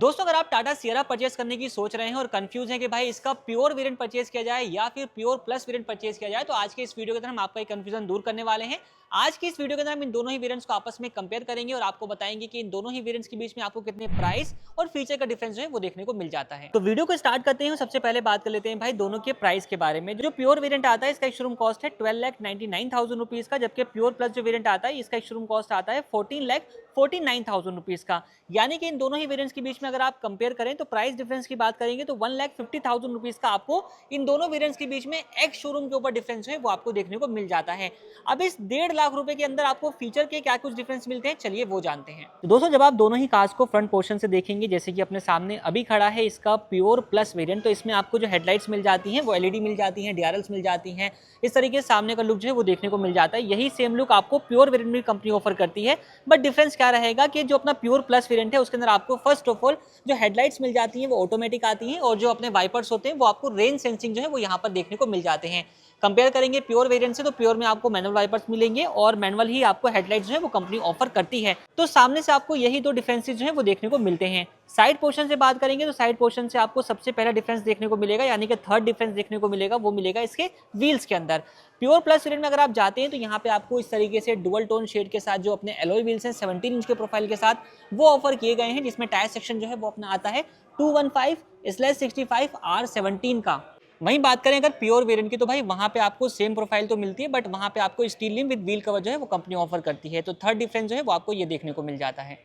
दोस्तों अगर आप टाटा सियरा परचेस करने की सोच रहे हैं और कंफ्यूज हैं कि भाई इसका प्योर वेरिएंट परचेस किया जाए या फिर प्योर प्लस वेरिएंट परचेस किया जाए, तो आज के इस वीडियो के अंदर हम आपका कंफ्यूजन दूर करने वाले हैं। आज की इस वीडियो के अंदर हम इन दोनों ही वेरिएंट्स को आपस में कंपेयर करेंगे और आपको बताएंगे कि इन दोनों ही वेरिएंट्स के बीच में आपको कितने प्राइस और फीचर का डिफरेंस जो है वो देखने को मिल जाता है। तो वीडियो को स्टार्ट करते हैं। सबसे पहले बात कर लेते हैं भाई दोनों के प्राइस के बारे में। जो प्योर वेरिएंट आता है इसका एक शोरूम कॉस्ट है 12,99,000 रुपीज का, जबकि प्योर प्लस जो वेरिएंट आता है इसका एक शोरूम कॉस्ट आता है 14,49,000 रुपीज का। यानी कि इन दोनों ही वेरिएंट्स के बीच में अगर आप कंपेयर करें तो प्राइस डिफरेंस की बात करेंगे तो 1,50,000 रुपीज का आपको इन दोनों वेरिएंट्स के बीच में एक शोरूम के ऊपर डिफरेंस है वो आपको देखने को मिल जाता है। अब इस 1.5 लाख रुपए के अंदर आपको फीचर के क्या कुछ डिफरेंस मिलते हैं, चलिए वो जानते हैं। तो दोस्तों जब आप दोनों ही कार्स को फ्रंट पोर्शन से देखेंगे, जैसे कि अपने सामने अभी खड़ा है इसका प्योर प्लस वेरिएंट, तो इसमें आपको जो हेडलाइट्स मिल जाती हैं वो एलईडी मिल जाती हैं, डीआरएल्स मिल जाती हैं, इस तरीके से सामने का लुक जो है वो देखने को मिल जाता है। यही सेम लुक आपको प्योर वेरिएंट में कंपनी ऑफर करती है। बट डिफरेंस क्या रहेगा कि जो अपना प्योर प्लस वेरिएंट है उसके अंदर आपको फर्स्ट ऑफ ऑल जो हेडलाइट्स मिल जाती हैं वो ऑटोमेटिक आती हैं और जो अपने वाइपर्स होते हैं वो आपको रेंज सेंसिंग जो है वो यहाँ पर देखने को मिल जाते हैं। कंपेयर करेंगे प्योर वेरिएंट से तो प्योर में आपको मैनुअल वाइपर्स मिलेंगे और मैनुअल ही आपको हेडलाइट्स जो है वो कंपनी ऑफर करती है। तो सामने से आपको यही दो डिफरेंसेस जो है वो देखने को मिलते हैं। साइड पोर्शन से बात करेंगे तो साइड पोर्शन से आपको सबसे पहला डिफरेंस देखने को मिलेगा, यानी कि थर्ड डिफरेंस देखने को मिलेगा, वो मिलेगा इसके व्हील्स के अंदर। प्योर प्लस वेरिएंट में अगर आप जाते हैं तो यहाँ पे आपको इस तरीके से डुअल टोन शेड के साथ जो अपने एलॉय व्हील्स हैं 17 इंच के प्रोफाइल के साथ वो ऑफर किए गए हैं, जिसमें टायर सेक्शन जो है वो अपना आता है 215/65R17 का। वहीं बात करें अगर प्योर वेरिएंट की तो भाई वहां पे आपको सेम प्रोफाइल तो मिलती है, बट वहां पे आपको steel rim with wheel cover जो है वो कंपनी ऑफर करती है। तो थर्ड डिफरेंस जो है वो आपको ये देखने को मिल जाता है।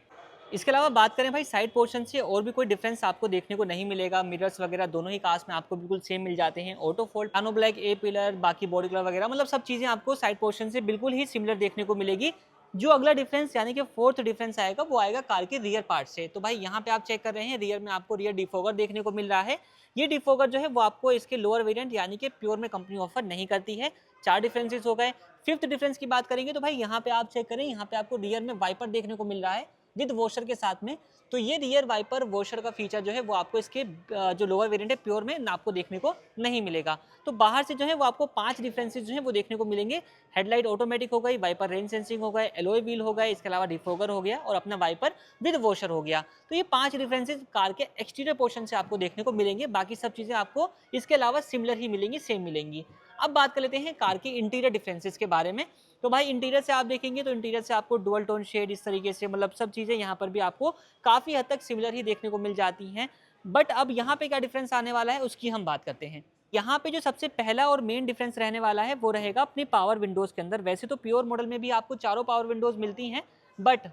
इसके अलावा बात करें भाई साइड पोर्शन से, और भी कोई डिफरेंस आपको देखने को नहीं मिलेगा। मिरर्स वगैरह दोनों ही कार्स में आपको बिल्कुल सेम मिल जाते हैं। ऑटो फोल्ड, पियानो ब्लैक, ए पिलर, बाकी बॉडी कलर वगैरह, मतलब सब चीजें आपको साइड पोर्शन से बिल्कुल ही सिमिलर देखने को मिलेगी। जो अगला डिफरेंस यानी कि फोर्थ डिफरेंस आएगा वो आएगा कार के रियर पार्ट से। तो भाई यहाँ पे आप चेक कर रहे हैं रियर में आपको रियर डिफोगर देखने को मिल रहा है। ये डिफोगर जो है वो आपको इसके लोअर वेरिएंट यानी कि प्योर में कंपनी ऑफर नहीं करती है। 4 डिफरेंसेस हो गए। फिफ्थ डिफरेंस की बात करेंगे तो भाई यहाँ पे आप चेक करें, यहाँ पे आपको रियर में वाइपर देखने को मिल रहा है विद वॉशर के साथ में। तो ये रियर वाइपर वॉशर का फीचर जो है वो आपको इसके जो लोअर वेरिएंट है प्योर में आपको देखने को नहीं मिलेगा। तो बाहर से जो है वो आपको 5 डिफरेंसेस जो है वो देखने को मिलेंगे। हेडलाइट ऑटोमेटिक हो गई, वाइपर रेंज सेंसिंग हो गए, एलॉय व्हील हो गए, इसके अलावा डिफोगर हो गया और अपना वाइपर विद वॉशर हो गया। तो ये 5 डिफरेंसेस कार के एक्सटीरियर पोर्शन से आपको देखने को मिलेंगे। बाकी सब चीजें आपको इसके अलावा सिमिलर ही मिलेंगी, सेम मिलेंगी। अब बात कर लेते हैं कार के इंटीरियर डिफरेंसेस के बारे में। तो भाई इंटीरियर से आप देखेंगे तो इंटीरियर से आपको डुअल टोन शेड इस तरीके से, मतलब सब चीजें यहाँ पर भी आपको काफी हद तक सिमिलर ही देखने को मिल जाती हैं। बट अब यहाँ पे क्या डिफरेंस आने वाला है उसकी हम बात करते हैं। यहाँ पे जो सबसे पहला और मेन डिफरेंस रहने वाला है वो रहेगा अपनी पावर विंडोज के अंदर। वैसे तो प्योर मॉडल में भी आपको चारों पावर विंडोज मिलती हैं, बट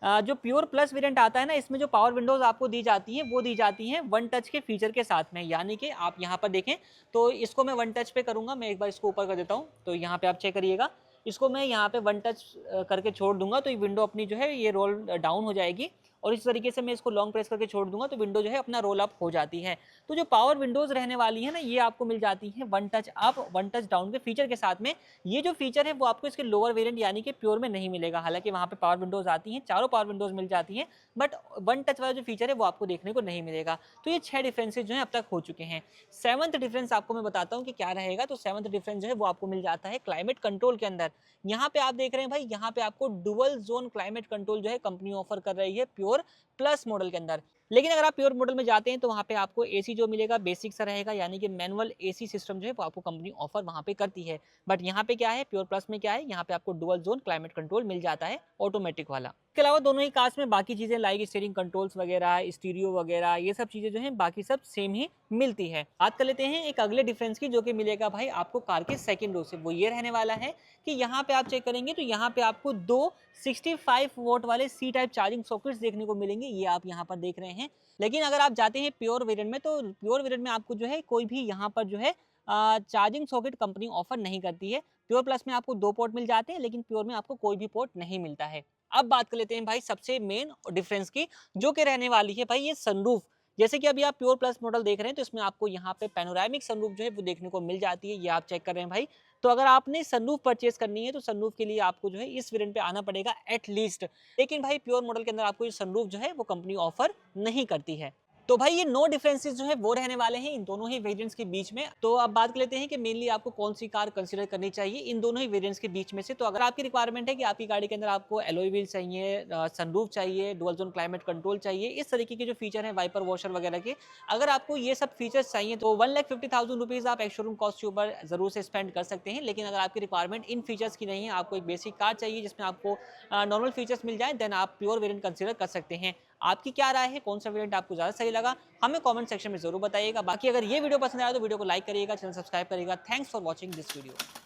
जो प्योर प्लस वेरिएंट आता है ना, इसमें जो पावर विंडोज आपको दी जाती हैं वो दी जाती हैं वन टच के फीचर के साथ में। यानी कि आप यहाँ पर देखें तो इसको मैं वन टच पे करूंगा, मैं एक बार इसको ऊपर कर देता हूँ तो यहाँ पे आप चेक करिएगा, इसको मैं यहाँ पे वन टच करके छोड़ दूंगा तो ये विंडो अपनी जो है ये रोल डाउन हो जाएगी। और इस तरीके से मैं इसको लॉन्ग प्रेस करके छोड़ दूंगा तो विंडो जो है अपना रोल अप हो जाती है। तो जो पावर विंडोज रहने वाली है ना, ये आपको मिल जाती है one touch up one touch down के फीचर के साथ में। ये जो फीचर है वो आपको इसके लोअर वेरिएंट यानी कि प्योर में नहीं मिलेगा। हालांकि वहां पे पावर विंडोज आती हैं, चारों पावर विंडोज मिल जाती हैं, बट वन टच वाला जो फीचर है वो आपको देखने को नहीं मिलेगा। तो ये 6 डिफरेंसेज जो है अब तक हो चुके हैं। सेवंथ डिफरेंस आपको मैं बताता हूँ कि क्या रहेगा। तो सेवंथ डिफरेंस जो है वो आपको मिल जाता है क्लाइमेट कंट्रोल के अंदर। यहाँ पे आप देख रहे हैं भाई, यहाँ पे आपको डुअल जोन क्लाइमेट कंट्रोल जो है कंपनी ऑफर कर रही है प्योर प्लस मॉडल के अंदर। लेकिन अगर आप प्योर मॉडल में जाते हैं तो वहाँ पे आपको एसी जो मिलेगा बेसिक सा रहेगा, यानी कि मैनुअल एसी सिस्टम जो है वो आपको कंपनी ऑफर वहाँ पे करती है। बट यहाँ पे क्या है, प्योर प्लस में क्या है, यहाँ पे आपको डुअल जोन क्लाइमेट कंट्रोल मिल जाता है ऑटोमेटिक वाला। इसके अलावा दोनों ही कार्स में बाकी चीजें लाइक स्टीयरिंग कंट्रोल्स वगैरह, स्टीरियो वगैरह, ये सब चीजें जो है बाकी सब सेम ही मिलती है। बात कर लेते हैं एक अगले डिफरेंस की, जो कि मिलेगा भाई आपको कार के सेकंड रो से। वो ये रहने वाला है कि यहाँ पे आप चेक करेंगे तो यहाँ पे आपको दो 65 वोट वाले सी टाइप चार्जिंग सॉकेट्स देखने को मिलेंगे, ये आप यहाँ पर देख रहे हैं। लेकिन अगर आप जाते हैं प्योर वेरिएंट में तो प्योर वेरिएंट में आपको जो है कोई भी यहाँ पर जो है चार्जिंग सॉकेट कंपनी ऑफर नहीं करती है। प्योर प्लस में आपको 2 पोर्ट मिल जाते हैं, लेकिन प्योर में आपको कोई भी पोर्ट नहीं मिलता है। अब बात कर लेते हैं भाई सबसे मेन डिफरेंस की, जो कि रहने वाली है भाई ये सनरूफ। जैसे कि अभी आप प्योर प्लस मॉडल देख रहे हैं तो इसमें आपको यहाँ पे पैनोरामिक सनरूफ जो है वो देखने को मिल जाती है, ये आप चेक कर रहे हैं भाई। तो अगर आपने सनरूफ परचेस करनी है तो सनरूफ के लिए आपको जो है इस वेरिएंट पे आना पड़ेगा एटलीस्ट। लेकिन भाई प्योर मॉडल के अंदर आपको ये सनरूफ जो है वो कंपनी ऑफर नहीं करती है। तो भाई ये नो डिफरेंसेस जो है वो रहने वाले हैं इन दोनों ही वेरिएंट्स के बीच में। तो अब बात कर लेते हैं कि मेनली आपको कौन सी कार कंसीडर करनी चाहिए इन दोनों ही वेरिएंट्स के बीच में से। तो अगर आपकी रिक्वायरमेंट है कि आपकी गाड़ी के अंदर आपको एलॉय व्हील चाहिए, सनरूफ चाहिए, डुअल जोन क्लाइमेट कंट्रोल चाहिए, इस तरीके के जो फीचर है वाइपर वॉशर वगैरह के, अगर आपको ये सब फीचर्स चाहिए तो 1,50,000 रुपीज़ आप एक शोरूम कॉस्ट के ऊपर जरूर से स्पेंड कर सकते हैं। लेकिन अगर आपकी रिक्वायरमेंट इन फीचर्स की नहीं है, आपको एक बेसिक कार चाहिए जिसमें आपको नॉर्मल फीचर्स मिल जाए, देन आप प्योर वेरिएंट कंसीडर कर सकते हैं। आपकी क्या राय है, कौन सा वेरिएंट आपको ज़्यादा सही लगा, हमें कमेंट सेक्शन में जरूर बताइएगा। बाकी अगर ये वीडियो पसंद आया तो वीडियो को लाइक करिएगा, चैनल सब्सक्राइब करिएगा। Thanks for watching this video.